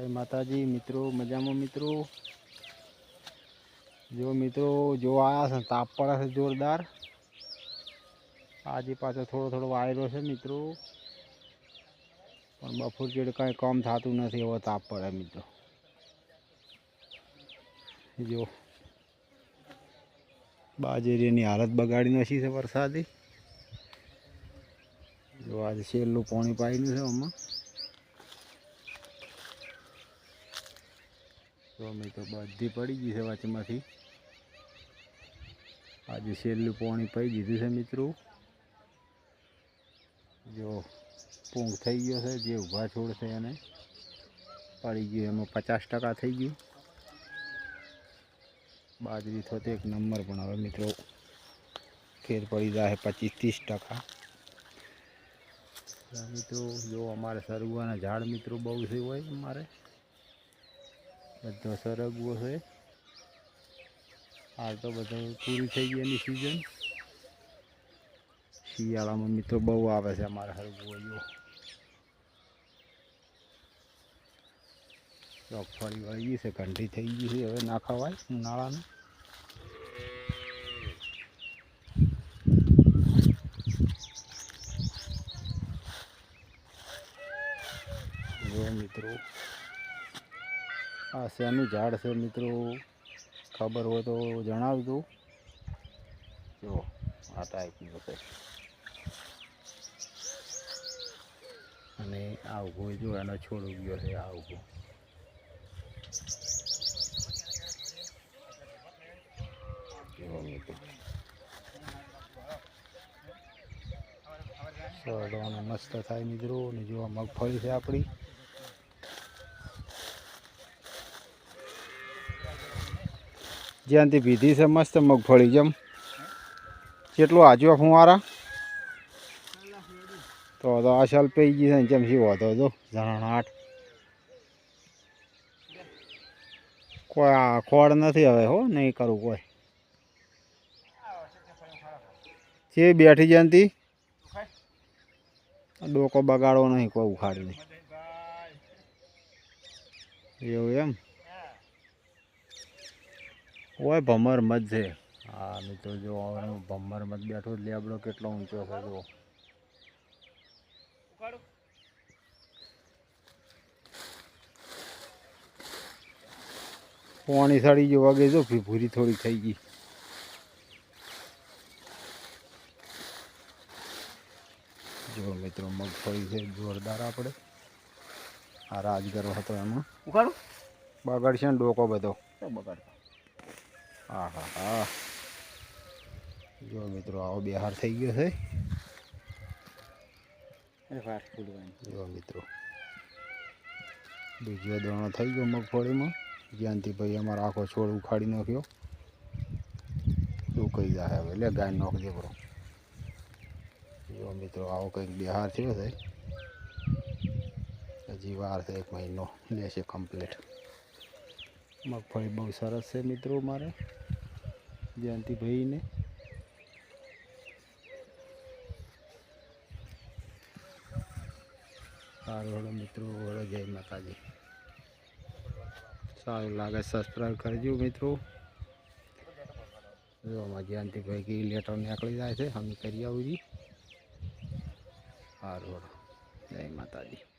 जय माताजी मित्रों मजाમાં મિત્રો जो મિત્રો जो आया છે તાપ પડે છે જોરદાર આજે પાછો થોડો થોડો વાયરો છે મિત્રો પણ બપોર જેડે કાંઈ કામ થતું નથી એવો તાપ પડે મિત્રો જો બાજરીની હાલત બગાડી નાખી છે વરસાદી જો આજે છેલ્લું પાણી પાયું છે આમાં તો અમે તો બધી પડી ગઈ છે વચમાંથી આજે છેલ્લું પાણી પાઈ દીધું છે મિત્રો જો પૂંગ થઈ ગયો છે જે ઊભા છોડ છે એને પડી ગયું એમાં 50% થઈ ગયું બાજરી તો એક નંબર પણ હવે મિત્રો ખેર પડી જાય 25-30%. મિત્રો જો અમારે સરગવાના ઝાડ મિત્રો બહુ છે હોય અમારે બધો સરગવો છે હાલ તો બધું પૂરી થઈ ગઈ એની સિઝન શિયાળામાં મિત્રો બહુ આવે છે અમારે સરગવો જો ચોકફળી વળી ગઈ છે ઘંટી થઈ ગઈ છે હવે ના ખવાય ઉનાળાનું જો મિત્રો આ શેનું ઝાડ છે મિત્રો ખબર હોય તો જણાવજો જો આ ટાઈપનું છે અને આ ઊભો જો એનો છોડ ઉગ્યો છે આ ઊભો જો મિત્રો સરડવાનો મસ્ત થાય મિત્રો અને જો આ મગફળી છે આપણી જ્યાંથી ભીધી છે મસ્ત મગફળી જેમ કેટલું આજુ ફુવારા તો આ સાલ પઈ ગઈ છે જેમ શી હોતો જો ઝણાટ કોઈ આ ખોડ નથી હવે હો નહીં કરું કોઈ છે બેઠી જયંતી ડોકો બગાડો નહીં કોઈ ઉખાડી નહીં એવું એમ ઓય ભમર મત છે હા મિત્રો જો ભમર મત બેઠો લેબડો કેટલો ઊંચો છે જો પાણી સડી ગયું વાગે જો ભૂરી થોડી થઈ ગઈ જો મિત્રો મગફળી છે જોરદાર આપણે આ રાજગરો હતો એમાં ઉખાડો બગાડશે ને ડોકો બધો બગાડતો હા હા હા જો મિત્રો આવો બિહાર થઈ ગયો છે જો મિત્રો બીજો દાણો થઈ ગયો મગફળીમાં જ્યાંથી ભાઈ અમારો આખો છોડ ઉખાડી નાખ્યો સુકાઈ જાય હવે લે ગાય નાખજે બરો જો મિત્રો આવો કંઈક બિહાર થયો છે હજી વાર છે 1 મહિનો લેશે કમ્પ્લીટ મગફળી બહુ સરસ છે મિત્રો મારે જયંતી ભાઈને સારું મિત્રો જય માતાજી સારું લાગે સબસ્ક્રાઈબ કરજો મિત્રો જો આમાં જયંતી ભાઈ કે લેટર નીકળી જાય છે અમે કરી આવું સારું જય માતાજી